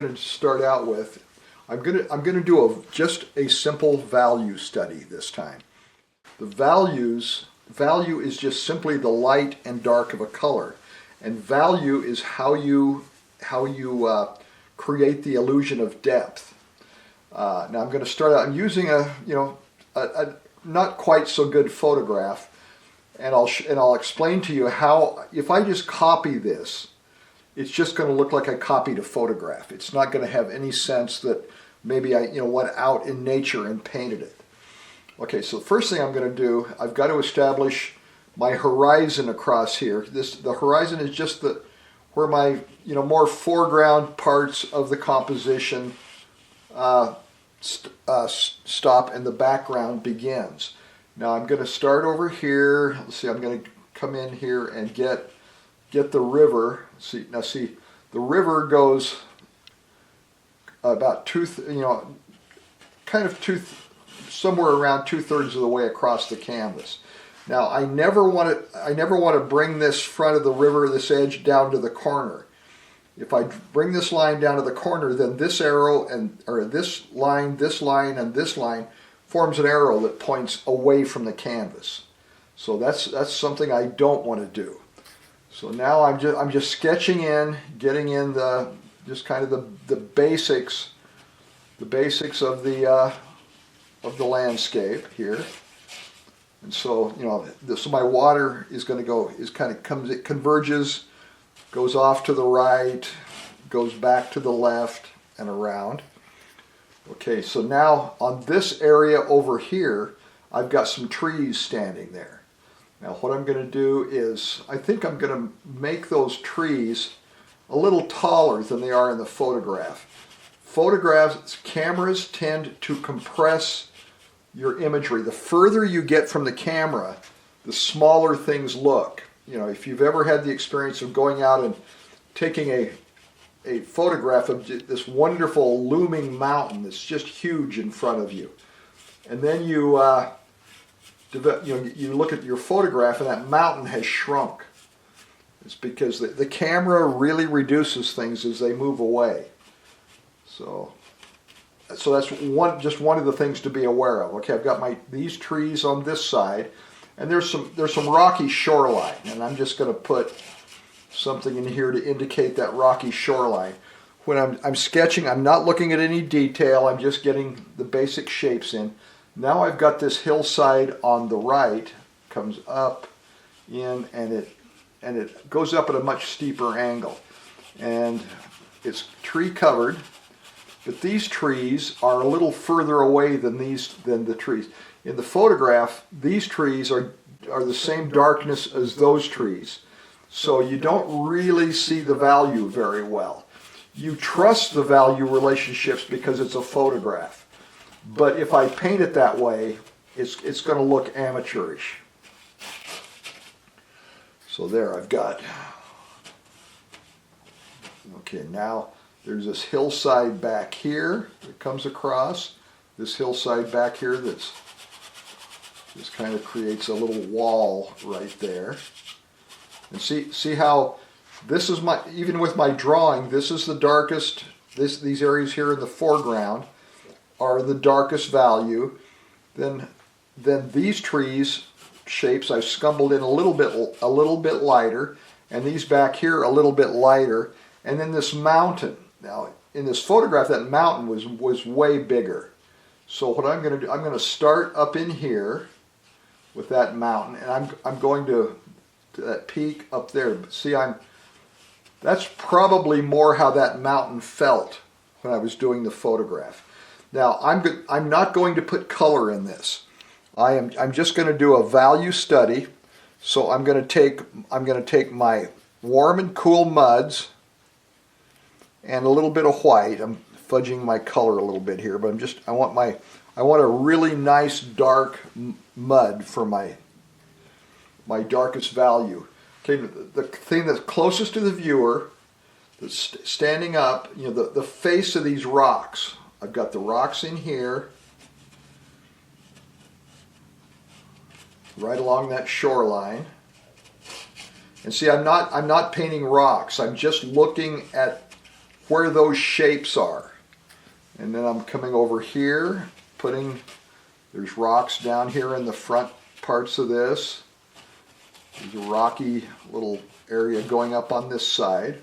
going to start out with, I'm going to do just a simple value study this time. The value is just simply the light and dark of a color, and value is how you create the illusion of depth. Now I'm going to start out. I'm using a not quite so good photograph, and I'll explain to you how, if I just copy this, it's just going to look like I copied a photograph. It's not going to have any sense that maybe I went out in nature and painted it. Okay, so the first thing I'm going to do, I've got to establish my horizon across here. The horizon is just where my more foreground parts of the composition stop and the background begins. Now I'm going to start over here. Let's see, I'm going to come in here and get the river. See, the river goes about somewhere around 2/3 of the way across the canvas. Now I never want to bring this front of the river, this edge, down to the corner. If I bring this line down to the corner, then this arrow or this line, and this line forms an arrow that points away from the canvas. So that's something I don't want to do. So now I'm just sketching in, getting in the basics of the landscape here. And so so my water is going to go, it converges, goes off to the right, goes back to the left and around. Okay, so now on this area over here, I've got some trees standing there. Now what I'm going to do is, I think I'm going to make those trees a little taller than they are in the photograph. Cameras tend to compress your imagery. The further you get from the camera, the smaller things look. If you've ever had the experience of going out and taking a photograph of this wonderful looming mountain that's just huge in front of you, and then you look at your photograph and that mountain has shrunk. It's because the camera really reduces things as they move away. So that's just one of the things to be aware of. Okay, I've got these trees on this side, and there's some rocky shoreline, and I'm just going to put something in here to indicate that rocky shoreline. When I'm sketching, I'm not looking at any detail. I'm just getting the basic shapes in. Now I've got this hillside on the right, comes up in, and it goes up at a much steeper angle, and it's tree covered. But these trees are a little further away than the trees. In the photograph, these trees are the same darkness as those trees. So you don't really see the value very well. You trust the value relationships because it's a photograph. But if I paint it that way, it's going to look amateurish. So there, I've got. Okay, now there's this hillside back here that comes across. This hillside back here that's just kind of creates a little wall right there. And see how this is even with my drawing, this is the darkest. These areas here in the foreground are the darkest value. Then these trees shapes I've scumbled in a little bit lighter, and these back here a little bit lighter, and then this mountain. Now in this photograph, that mountain was way bigger. So what I'm going to do, I'm going to start up in here with that mountain, and I'm going to that peak up there. But see, that's probably more how that mountain felt when I was doing the photograph. Now I'm not going to put color in this. I'm just going to do a value study. So I'm going to take my warm and cool muds and a little bit of white. I'm fudging my color a little bit here, but I want a really nice dark mud for my darkest value. Okay, the thing that's closest to the viewer, that's standing up, the face of these rocks. I've got the rocks in here, right along that shoreline. And see, I'm not painting rocks. I'm just looking at where those shapes are. And then I'm coming over here, there's rocks down here in the front parts of this. There's a rocky little area going up on this side.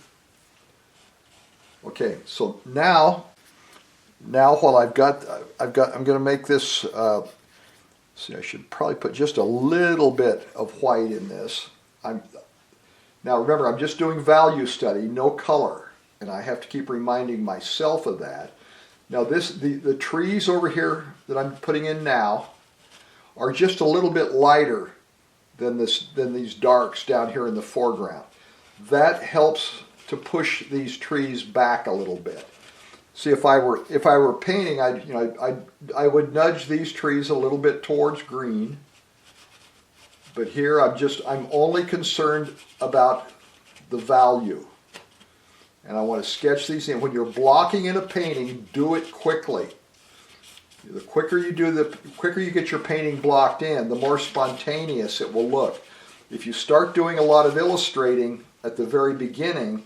Okay, so now while I'm going to make this, see, I should probably put just a little bit of white in this. Now remember, I'm just doing value study, no color, and I have to keep reminding myself of that. Now the trees over here that I'm putting in now are just a little bit lighter than these darks down here in the foreground. That helps to push these trees back a little bit. See, if I were painting, I would nudge these trees a little bit towards green. But here I'm only concerned about the value. And I want to sketch these in. When you're blocking in a painting, do it quickly. The quicker you do, the quicker you get your painting blocked in, the more spontaneous it will look. If you start doing a lot of illustrating at the very beginning,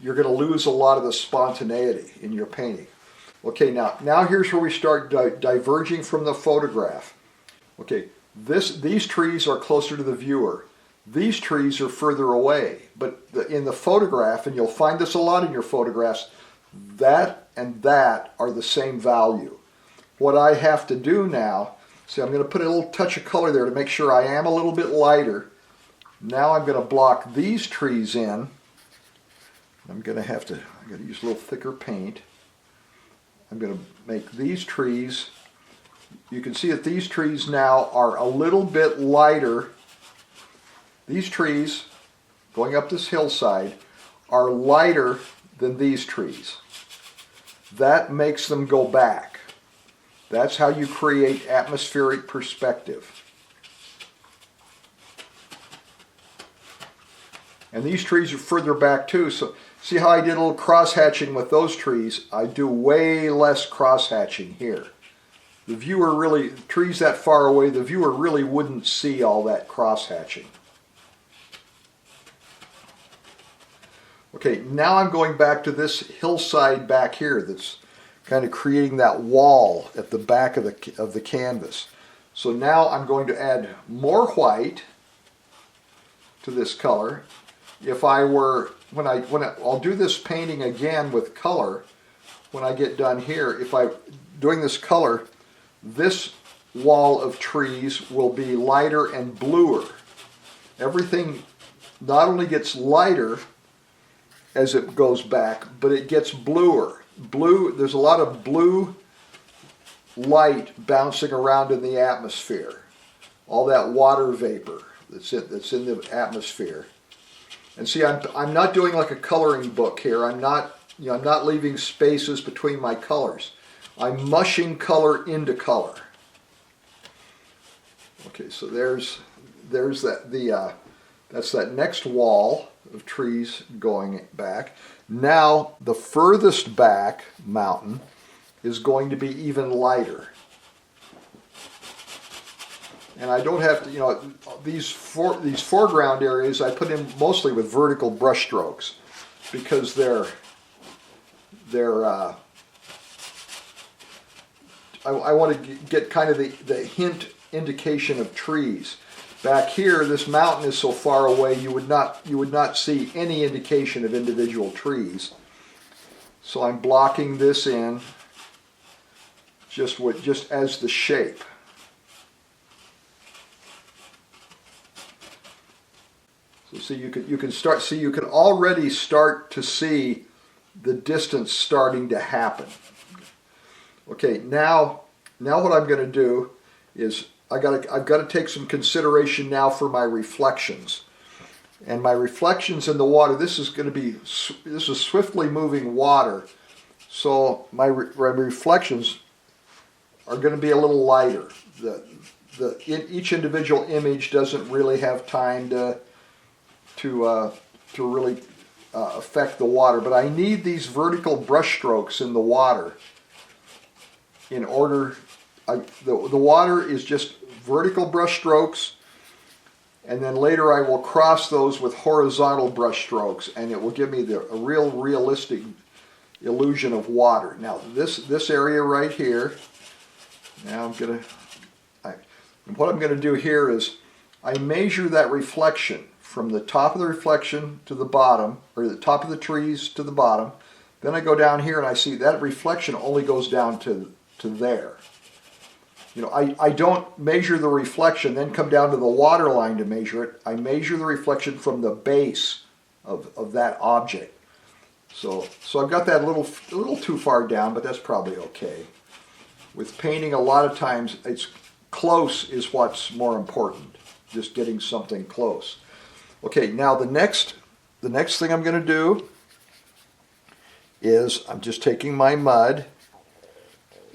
you're going to lose a lot of the spontaneity in your painting. Okay, now here's where we start diverging from the photograph. Okay, these trees are closer to the viewer. These trees are further away, but in the photograph, and you'll find this a lot in your photographs, that and that are the same value. What I have to do now, see, I'm going to put a little touch of color there to make sure I am a little bit lighter. Now I'm going to block these trees in. I'm going to use a little thicker paint. I'm going to make these trees, you can see that these trees now are a little bit lighter. These trees going up this hillside are lighter than these trees. That makes them go back. That's how you create atmospheric perspective. And these trees are further back too, so see how I did a little cross-hatching with those trees? I do way less cross-hatching here. The viewer really, trees that far away, the viewer really wouldn't see all that cross-hatching. Okay, now I'm going back to this hillside back here that's kind of creating that wall at the back of the canvas. So now I'm going to add more white to this color. If I were, I'll do this painting again with color when I get done here. If I'm doing this color, this wall of trees will be lighter and bluer. Everything not only gets lighter as it goes back, but it gets bluer. There's a lot of blue light bouncing around in the atmosphere. All that water vapor that's in the atmosphere. And see, I'm not doing like a coloring book here. I'm not leaving spaces between my colors. I'm mushing color into color. Okay, so there's that's that next wall of trees going back. Now the furthest back mountain is going to be even lighter. And I don't have to, these foreground areas I put in mostly with vertical brush strokes because I want to get kind of the hint indication of trees. Back here, this mountain is so far away you would not see any indication of individual trees. So I'm blocking this in just as the shape. So see, you can already start to see the distance starting to happen. Okay, now what I'm going to do is I've got to take some consideration now for my reflections. And my reflections in the water, this is swiftly moving water. So my reflections are going to be a little lighter. Each individual image doesn't really have time to really affect the water, but I need these vertical brush strokes in the water in order. The water is just vertical brush strokes, and then later I will cross those with horizontal brush strokes, and it will give me a real realistic illusion of water. Now this area right here, now what I'm going to do here is I measure that reflection from the top of the reflection to the bottom, or the top of the trees to the bottom. Then I go down here and I see that reflection only goes down to there. You know, I don't measure the reflection, then come down to the water line to measure it. I measure the reflection from the base of that object. So I've got that a little too far down, but that's probably okay. With painting, a lot of times it's close is what's more important. Just getting something close. Okay, now the next thing I'm going to do is I'm just taking my mud,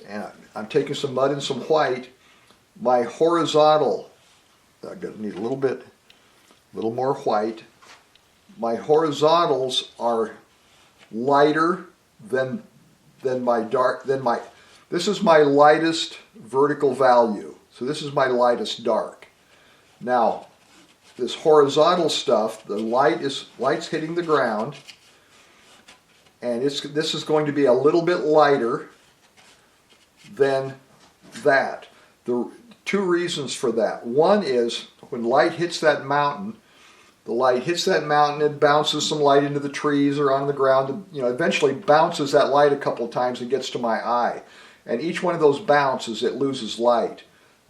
and I'm taking some mud and some white. My horizontal, I'm going to need a little more white. My horizontals are lighter than my dark, this is my lightest vertical value. So this is my lightest dark. Now, this horizontal stuff, the light's hitting the ground, and this is going to be a little bit lighter than that. The two reasons for that. One is when light hits that mountain, it bounces some light into the trees or on the ground, you know, eventually bounces that light a couple of times and gets to my eye. And each one of those bounces, it loses light.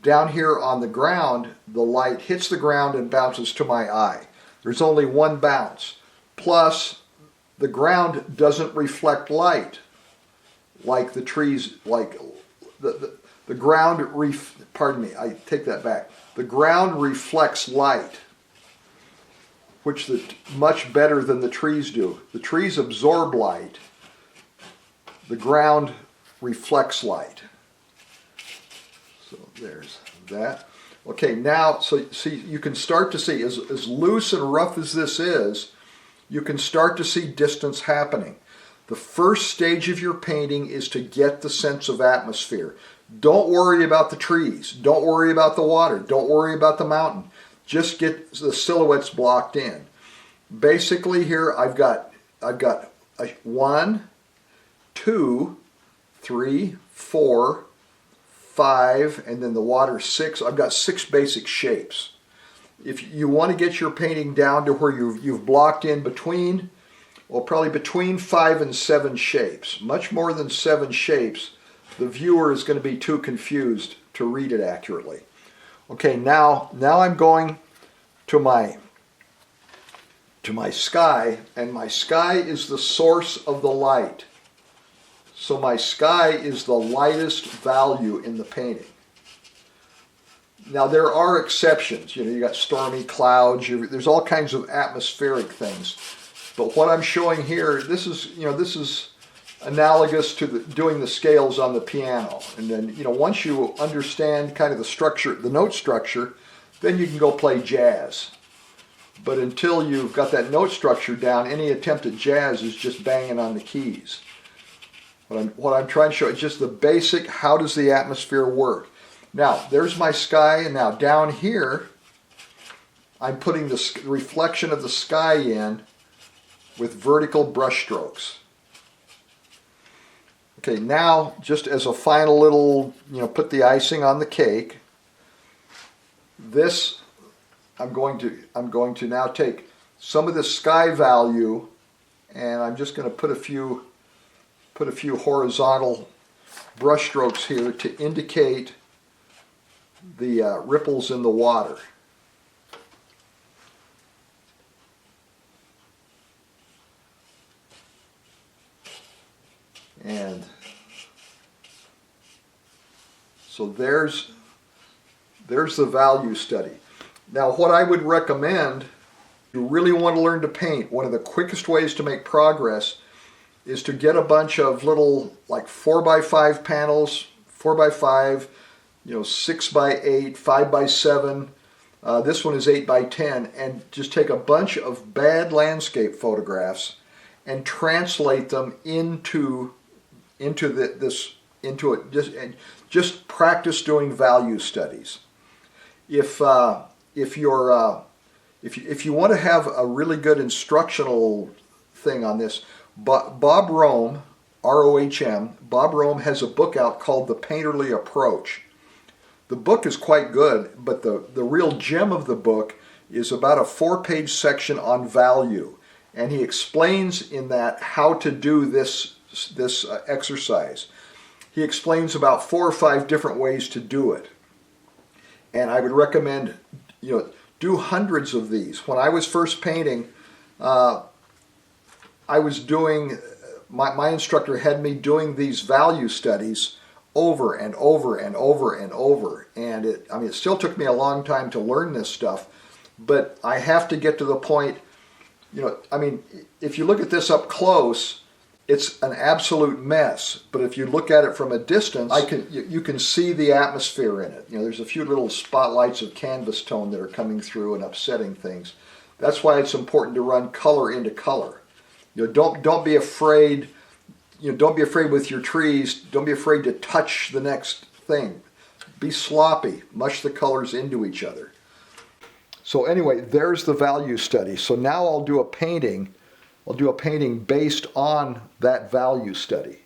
Down here on the ground, the light hits the ground and bounces to my eye. There's only one bounce. Plus, the ground doesn't reflect light like the trees, like the ground, pardon me, I take that back. The ground reflects light, which much better than the trees do. The trees absorb light. The ground reflects light. So there's that. Okay, now, so see, you can start to see, as loose and rough as this is, you can start to see distance happening. The first stage of your painting is to get the sense of atmosphere. Don't worry about the trees. Don't worry about the water. Don't worry about the mountain. Just get the silhouettes blocked in. Basically here I've got 1, 2, 3, 4, 5, and then the water 6. I've got 6 basic shapes. If you want to get your painting down to where you've blocked in between, well, probably between 5 and 7 shapes, much more than 7 shapes, the viewer is going to be too confused to read it accurately. Okay, now I'm going to my sky, and my sky is the source of the light. So my sky is the lightest value in the painting. Now there are exceptions. You know, you got stormy clouds. There's all kinds of atmospheric things. But what I'm showing here, this is analogous to doing the scales on the piano. And then, you know, once you understand kind of the structure, the note structure, then you can go play jazz. But until you've got that note structure down, any attempt at jazz is just banging on the keys. What I'm trying to show is just the basic, how does the atmosphere work? Now, there's my sky, and now down here, I'm putting the reflection of the sky in with vertical brush strokes. Okay, now, just as a final little, you know, put the icing on the cake, this, I'm going to now take some of the sky value, and I'm just going to put a few horizontal brush strokes here to indicate the ripples in the water. And so there's the value study. Now what I would recommend, if you really want to learn to paint, one of the quickest ways to make progress is to get a bunch of little like 4x5 panels, 4x5, you know, 6x8, 5x7. This one is 8x10, and just take a bunch of bad landscape photographs and translate them into it. Just practice doing value studies. If you want to have a really good instructional thing on this, Bob Rome, R-O-H-M. Bob Rome has a book out called The Painterly Approach. The book is quite good, but the real gem of the book is about a 4-page section on value. And he explains in that how to do this exercise. He explains about 4 or 5 different ways to do it. And I would recommend, do hundreds of these. When I was first painting, I was doing, my instructor had me doing these value studies over and over and over and over. And it still took me a long time to learn this stuff, but I have to get to the point, if you look at this up close, it's an absolute mess. But if you look at it from a distance, you can see the atmosphere in it. There's a few little spotlights of canvas tone that are coming through and upsetting things. That's why it's important to run color into color. Don't be afraid. Don't be afraid with your trees. Don't be afraid to touch the next thing. Be sloppy. Mush the colors into each other. So anyway, there's the value study. So now I'll do a painting. I'll do a painting based on that value study.